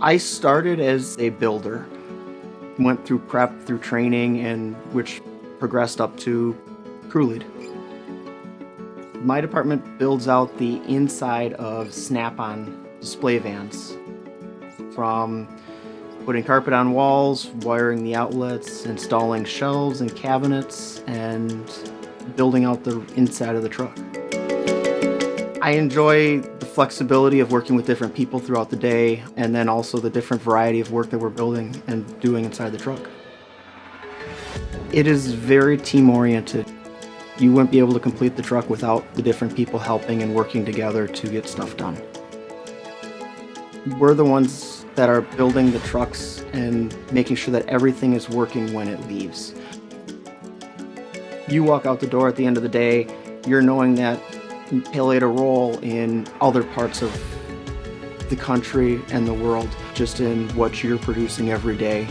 I started as a builder, went through prep, through training, and which progressed up to crew lead. My department builds out the inside of Snap-on display vans, from putting carpet on walls, wiring the outlets, installing shelves and cabinets, and building out the inside of the truck. I enjoy the flexibility of working with different people throughout the day, and then also the different variety of work that we're building and doing inside the truck. It is very team-oriented. You wouldn't be able to complete the truck without the different people helping and working together to get stuff done. We're the ones that are building the trucks and making sure that everything is working when it leaves. You walk out the door at the end of the day, you're knowing that you played a role in other parts of the country and the world, just in what you're producing every day.